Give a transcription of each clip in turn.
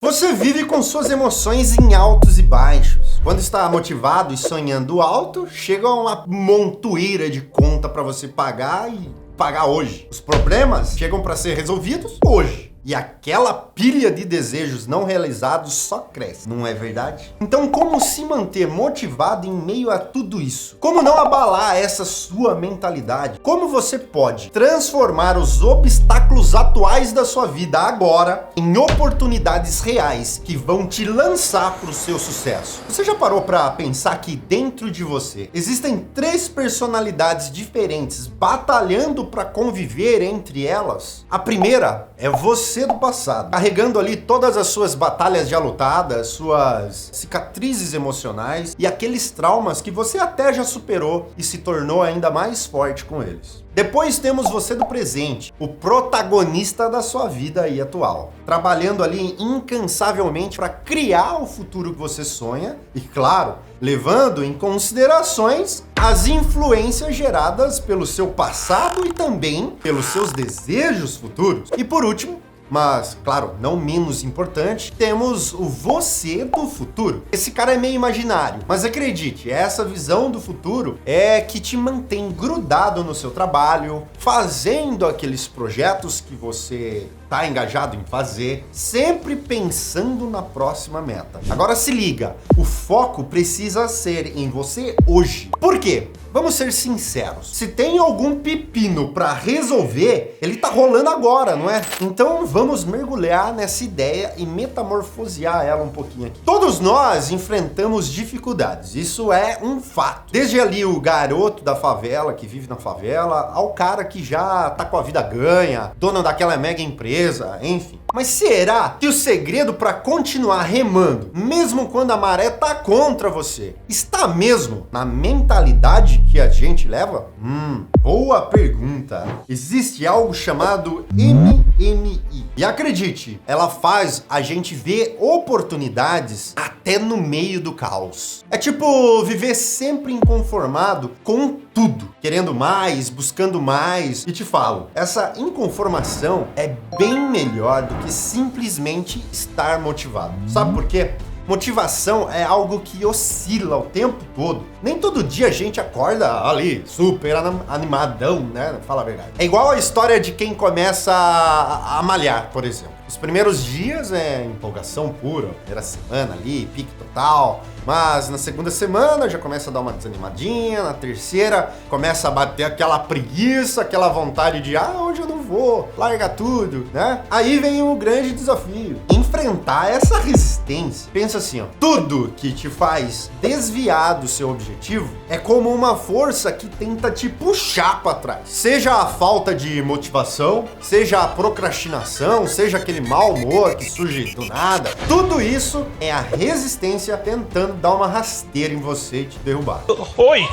Você vive com suas emoções em altos e baixos. Quando está motivado e sonhando alto, chega uma montoeira de conta para você pagar e pagar hoje. Os problemas chegam para ser resolvidos hoje. E aquela pilha de desejos não realizados só cresce, não é verdade? Então, como se manter motivado em meio a tudo isso? Como não abalar essa sua mentalidade? Como você pode transformar os obstáculos atuais da sua vida agora em oportunidades reais que vão te lançar para o seu sucesso? Você já parou para pensar que dentro de você existem 3 personalidades diferentes batalhando para conviver entre elas? A primeira é você do passado, carregando ali todas as suas batalhas já lutadas, suas cicatrizes emocionais e aqueles traumas que você até já superou e se tornou ainda mais forte com eles. Depois temos você do presente, o protagonista da sua vida aí atual, trabalhando ali incansavelmente para criar o futuro que você sonha e, claro, levando em considerações as influências geradas pelo seu passado e também pelos seus desejos futuros. E por último, mas, claro, não menos importante, temos o você do futuro. Esse cara é meio imaginário, mas acredite, essa visão do futuro é que te mantém grudado no seu trabalho, fazendo aqueles projetos que você tá engajado em fazer, sempre pensando na próxima meta. Agora se liga, o foco precisa ser em você hoje. Por quê? Vamos ser sinceros, se tem algum pepino para resolver, ele tá rolando agora, não é? Então vamos mergulhar nessa ideia e metamorfosear ela um pouquinho aqui. Todos nós enfrentamos dificuldades, isso é um fato. Desde ali o garoto da favela, que vive na favela, ao cara que já tá com a vida ganha, dono daquela mega empresa, enfim. Mas será que o segredo para continuar remando, mesmo quando a maré tá contra você, está mesmo na mentalidade que a gente leva? Boa pergunta. Existe algo chamado MMI. E acredite, ela faz a gente ver oportunidades até no meio do caos. É tipo viver sempre inconformado com tudo, querendo mais, buscando mais. E te falo, essa inconformação é bem melhor do que simplesmente estar motivado. Sabe por quê? Motivação é algo que oscila o tempo todo. Nem todo dia a gente acorda ali super animadão, né? Fala a verdade. É igual a história de quem começa a malhar, por exemplo. Os primeiros dias é empolgação pura, primeira semana ali, pique total. Mas na segunda semana já começa a dar uma desanimadinha, na terceira começa a bater aquela preguiça, aquela vontade de hoje eu não vou, larga tudo, né? Aí vem o grande desafio, enfrentar essa resistência. Pensa assim, ó, tudo que te faz desviar do seu objetivo é como uma força que tenta te puxar para trás. Seja a falta de motivação, seja a procrastinação, seja aquele mau humor que surge do nada, tudo isso é a resistência tentando dar uma rasteira em você e te derrubar. Oi,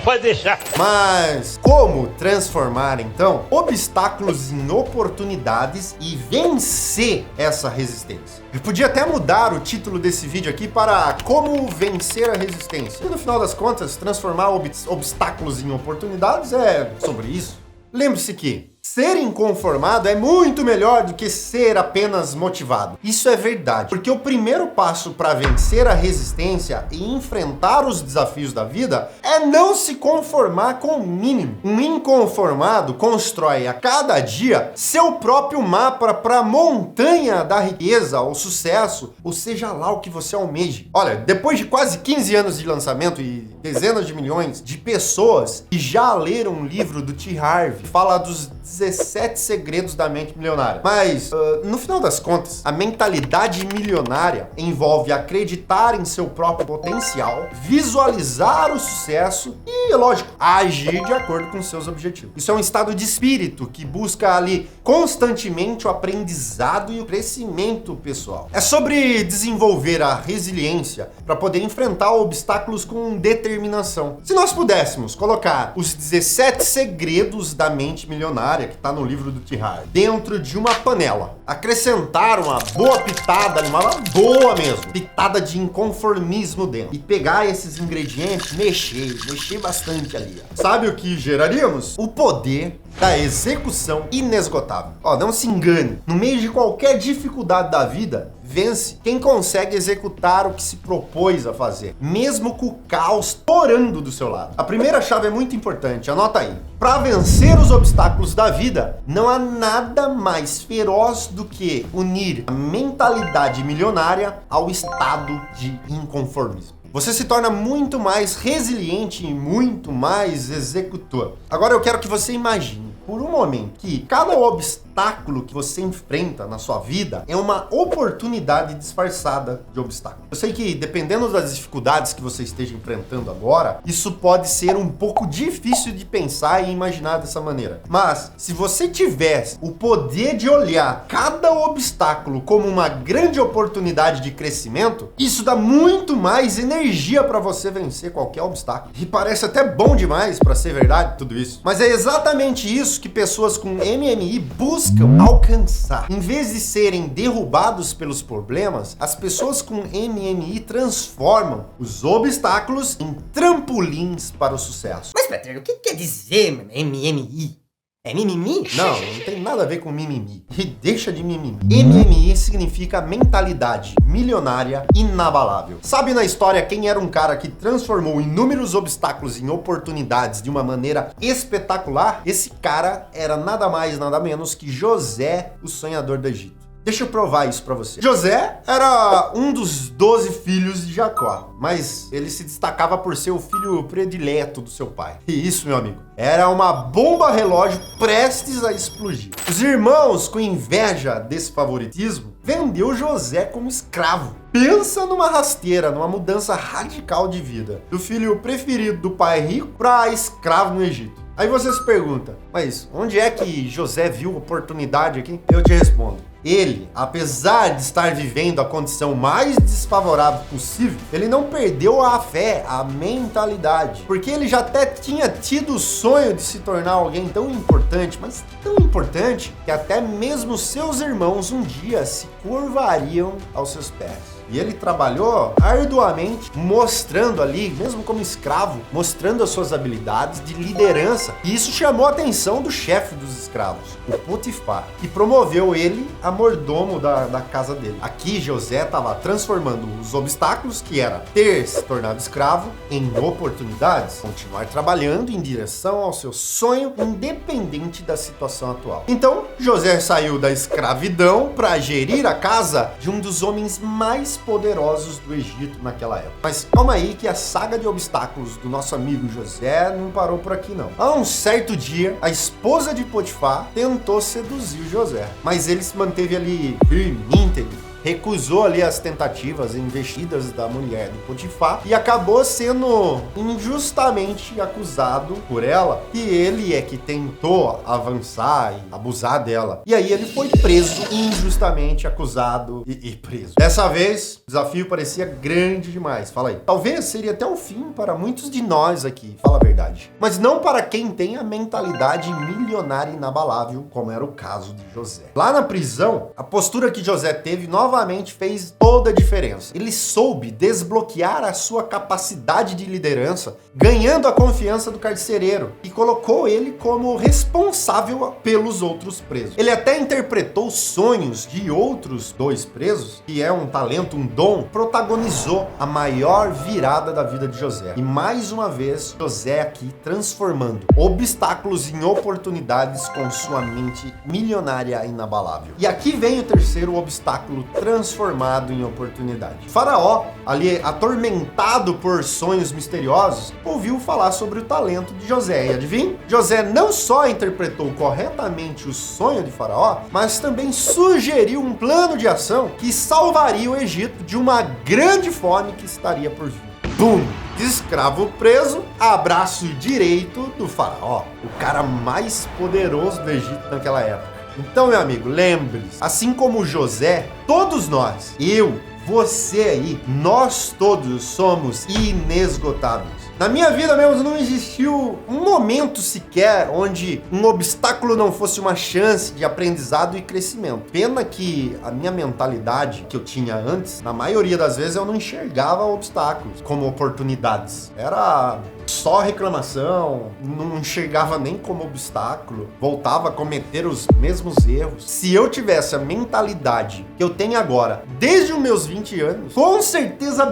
pode deixar. Mas como transformar então obstáculos em oportunidades e vencer essa resistência? Eu podia até mudar o título desse vídeo aqui para Como Vencer a Resistência. E no final das contas, transformar obstáculos em oportunidades é sobre isso. Lembre-se que ser inconformado é muito melhor do que ser apenas motivado. Isso é verdade, porque o primeiro passo para vencer a resistência e enfrentar os desafios da vida é não se conformar com o mínimo. Um inconformado constrói a cada dia seu próprio mapa para a montanha da riqueza, ou sucesso, ou seja lá o que você almeje. Olha, depois de quase 15 anos de lançamento e dezenas de milhões de pessoas que já leram um livro do T. Harv, que fala dos 17 segredos da mente milionária. Mas, no final das contas, a mentalidade milionária envolve acreditar em seu próprio potencial, visualizar o sucesso e, lógico, agir de acordo com seus objetivos. Isso é um estado de espírito que busca ali constantemente o aprendizado e o crescimento pessoal. É sobre desenvolver a resiliência para poder enfrentar obstáculos com determinação. Se nós pudéssemos colocar os 17 segredos da mente milionária culinária que tá no livro do Tihar, dentro de uma panela. Acrescentar uma boa pitada, uma boa mesmo, pitada de inconformismo dentro. E pegar esses ingredientes, mexer bastante ali. Ó. Sabe o que geraríamos? O poder da execução inesgotável. Ó, não se engane, no meio de qualquer dificuldade da vida, vence quem consegue executar o que se propôs a fazer, mesmo com o caos torando do seu lado. A primeira chave é muito importante, anota aí. Para vencer os obstáculos da vida, não há nada mais feroz do que unir a mentalidade milionária ao estado de inconformismo. Você se torna muito mais resiliente e muito mais executor. Agora eu quero que você imagine, por um momento, que cada obstáculo que você enfrenta na sua vida é uma oportunidade disfarçada de obstáculo. Eu sei que, dependendo das dificuldades que você esteja enfrentando agora, isso pode ser um pouco difícil de pensar e imaginar dessa maneira. Mas, se você tivesse o poder de olhar cada obstáculo como uma grande oportunidade de crescimento, isso dá muito mais energia para você vencer qualquer obstáculo. E parece até bom demais para ser verdade tudo isso. Mas é exatamente isso que pessoas com MMI buscam alcançar. Em vez de serem derrubados pelos problemas, as pessoas com MMI transformam os obstáculos em trampolins para o sucesso. Mas, Peter, o que quer dizer MMI? É mimimi? Não tem nada a ver com mimimi. E deixa de mimimi. MMI significa mentalidade milionária inabalável. Sabe na história quem era um cara que transformou inúmeros obstáculos em oportunidades de uma maneira espetacular? Esse cara era nada mais, nada menos que José, o sonhador do Egito. Deixa eu provar isso pra você. José era um dos 12 filhos de Jacó, mas ele se destacava por ser o filho predileto do seu pai. E isso, meu amigo, era uma bomba relógio prestes a explodir. Os irmãos, com inveja desse favoritismo, vendeu José como escravo. Pensa numa rasteira, numa mudança radical de vida. Do filho preferido do pai rico pra escravo no Egito. Aí você se pergunta, mas onde é que José viu oportunidade aqui? Eu te respondo. Ele, apesar de estar vivendo a condição mais desfavorável possível, ele não perdeu a fé, a mentalidade. Porque ele já até tinha tido o sonho de se tornar alguém tão importante, mas tão importante, que até mesmo seus irmãos um dia se curvariam aos seus pés. E ele trabalhou arduamente, mostrando ali, mesmo como escravo, mostrando as suas habilidades de liderança. E isso chamou a atenção do chefe dos escravos, o Potifar, e promoveu ele a mordomo da casa dele. Aqui José estava transformando os obstáculos, que era ter se tornado escravo, em oportunidades, continuar trabalhando em direção ao seu sonho, independente da situação atual. Então, José saiu da escravidão para gerir a casa de um dos homens mais poderosos do Egito naquela época. Mas calma aí que a saga de obstáculos do nosso amigo José não parou por aqui não. A um certo dia, a esposa de Potifar tentou seduzir José, mas ele se manteve ali firme, íntegro, recusou ali as tentativas investidas da mulher de Potifar e acabou sendo injustamente acusado por ela que ele é que tentou avançar e abusar dela. E aí ele foi preso, injustamente acusado e preso. Dessa vez, o desafio parecia grande demais. Fala aí. Talvez seria até o fim para muitos de nós aqui, fala a verdade. Mas não para quem tem a mentalidade milionária inabalável, como era o caso de José. Lá na prisão, a postura que José teve novamente fez toda a diferença. Ele soube desbloquear a sua capacidade de liderança, ganhando a confiança do carcereiro, e colocou ele como responsável pelos outros presos. Ele até interpretou sonhos de outros 2 presos, que é um talento, um dom, protagonizou a maior virada da vida de José. E mais uma vez, José aqui transformando obstáculos em oportunidades com sua mente milionária inabalável. E aqui vem o terceiro obstáculo transformado em oportunidade. Faraó, ali atormentado por sonhos misteriosos, ouviu falar sobre o talento de José. E adivinha? José não só interpretou corretamente o sonho de Faraó, mas também sugeriu um plano de ação que salvaria o Egito de uma grande fome que estaria por vir. Bum! De escravo preso, abraço direito do Faraó, o cara mais poderoso do Egito naquela época. Então, meu amigo, lembre-se, assim como José, todos nós, eu, você aí, nós todos somos inesgotáveis. Na minha vida mesmo não existiu um momento sequer onde um obstáculo não fosse uma chance de aprendizado e crescimento. Pena que a minha mentalidade que eu tinha antes, na maioria das vezes eu não enxergava obstáculos como oportunidades. Era só reclamação, não enxergava nem como obstáculo, voltava a cometer os mesmos erros. Se eu tivesse a mentalidade que eu tenho agora, desde os meus 20 anos, com certeza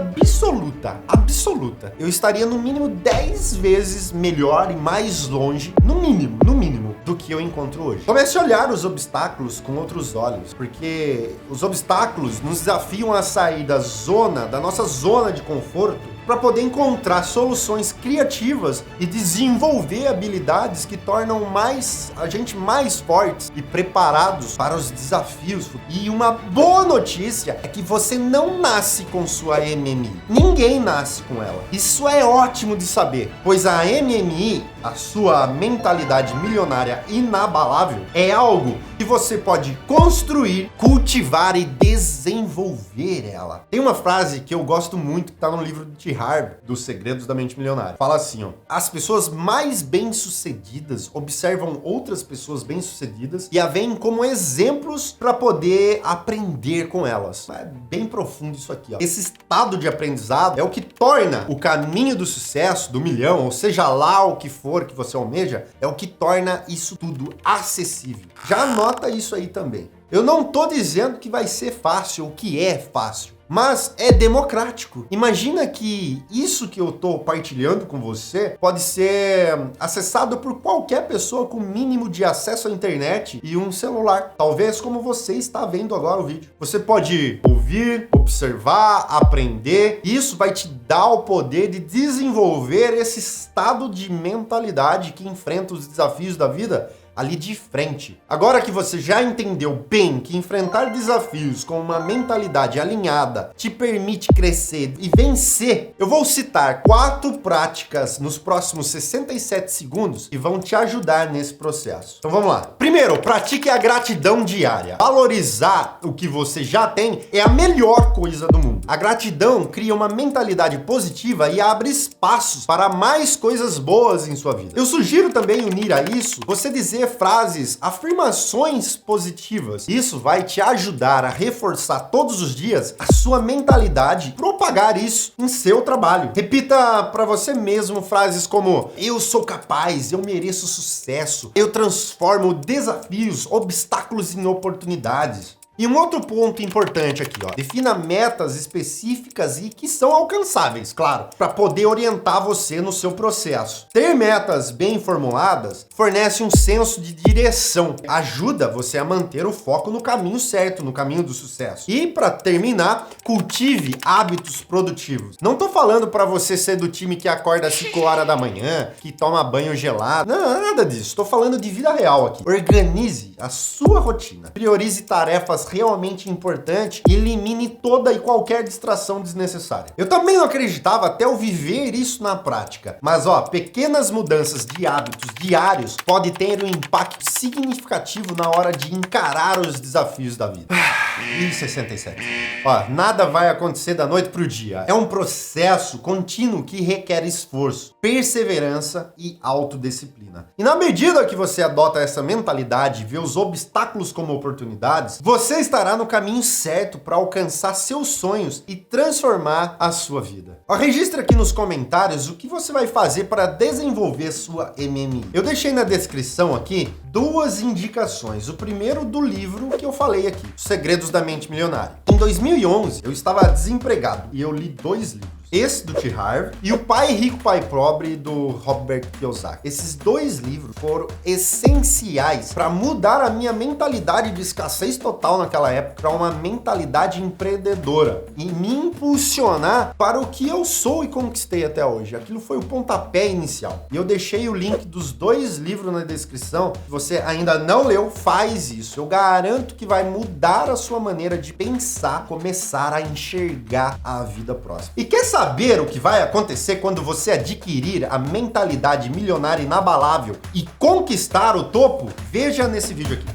absoluta, eu estaria no mínimo 10 vezes melhor e mais longe, no mínimo, do que eu encontro hoje. Comece a olhar os obstáculos com outros olhos, porque os obstáculos nos desafiam a sair da nossa zona de conforto, para poder encontrar soluções criativas e desenvolver habilidades que tornam a gente mais fortes e preparados para os desafios. E uma boa notícia é que você não nasce com sua MMI. Ninguém nasce com ela. Isso é ótimo de saber, pois a MMI, a sua mentalidade milionária inabalável, é algo que você pode construir, cultivar e desenvolver ela. Tem uma frase que eu gosto muito que está no livro de Harvey, dos Segredos da Mente Milionária. Fala assim, ó: as pessoas mais bem-sucedidas observam outras pessoas bem-sucedidas e a veem como exemplos para poder aprender com elas. É bem profundo isso aqui, ó. Esse estado de aprendizado é o que torna o caminho do sucesso, do milhão, ou seja lá o que for que você almeja, é o que torna isso tudo acessível. Já anota isso aí também. Eu não tô dizendo que vai ser fácil, ou que é fácil, mas é democrático. Imagina que isso que eu tô partilhando com você pode ser acessado por qualquer pessoa com mínimo de acesso à internet e um celular. Talvez como você está vendo agora o vídeo. Você pode ouvir, observar, aprender. E isso vai te dar o poder de desenvolver esse estado de mentalidade que enfrenta os desafios da vida ali de frente. Agora que você já entendeu bem que enfrentar desafios com uma mentalidade alinhada te permite crescer e vencer, eu vou citar 4 práticas nos próximos 67 segundos que vão te ajudar nesse processo. Então vamos lá. Primeiro, pratique a gratidão diária. Valorizar o que você já tem é a melhor coisa do mundo. A gratidão cria uma mentalidade positiva e abre espaços para mais coisas boas em sua vida. Eu sugiro também unir a isso você dizer frases, afirmações positivas. Isso vai te ajudar a reforçar todos os dias a sua mentalidade, propagar isso em seu trabalho. Repita para você mesmo frases como: eu sou capaz, eu mereço sucesso, eu transformo desafios, obstáculos em oportunidades. E um outro ponto importante aqui, ó: defina metas específicas e que são alcançáveis, claro, para poder orientar você no seu processo. Ter metas bem formuladas fornece um senso de direção, ajuda você a manter o foco no caminho certo, no caminho do sucesso. E para terminar, cultive hábitos produtivos. Não tô falando para você ser do time que acorda às 5 horas da manhã, que toma banho gelado. Não, nada disso. Tô falando de vida real aqui. Organize a sua rotina. Priorize tarefas realmente importantes e elimine toda e qualquer distração desnecessária. Eu também não acreditava até eu viver isso na prática. Mas ó, pequenas mudanças de hábitos diários podem ter um impacto significativo na hora de encarar os desafios da vida. E 67. Ó, nada vai acontecer da noite pro dia. É um processo contínuo que requer esforço, perseverança e autodisciplina. E na medida que você adota essa mentalidade e vê os obstáculos como oportunidades, você estará no caminho certo para alcançar seus sonhos e transformar a sua vida. Ó, registra aqui nos comentários o que você vai fazer para desenvolver sua MMI. Eu deixei na descrição aqui 2 indicações. O primeiro do livro que eu falei aqui, Os Segredos da Mente Milionária. Em 2011, eu estava desempregado e eu li 2 livros. Esse do T. Harv e O Pai Rico, Pai Pobre, do Robert Kiyosaki. Esses 2 livros foram essenciais para mudar a minha mentalidade de escassez total naquela época para uma mentalidade empreendedora e me impulsionar para o que eu sou e conquistei até hoje. Aquilo foi o pontapé inicial. E eu deixei o link dos 2 livros na descrição. Se você ainda não leu, faz isso. Eu garanto que vai mudar a sua maneira de pensar, começar a enxergar a vida próxima. E quer saber o que vai acontecer quando você adquirir a mentalidade milionária inabalável e conquistar o topo? Veja nesse vídeo aqui.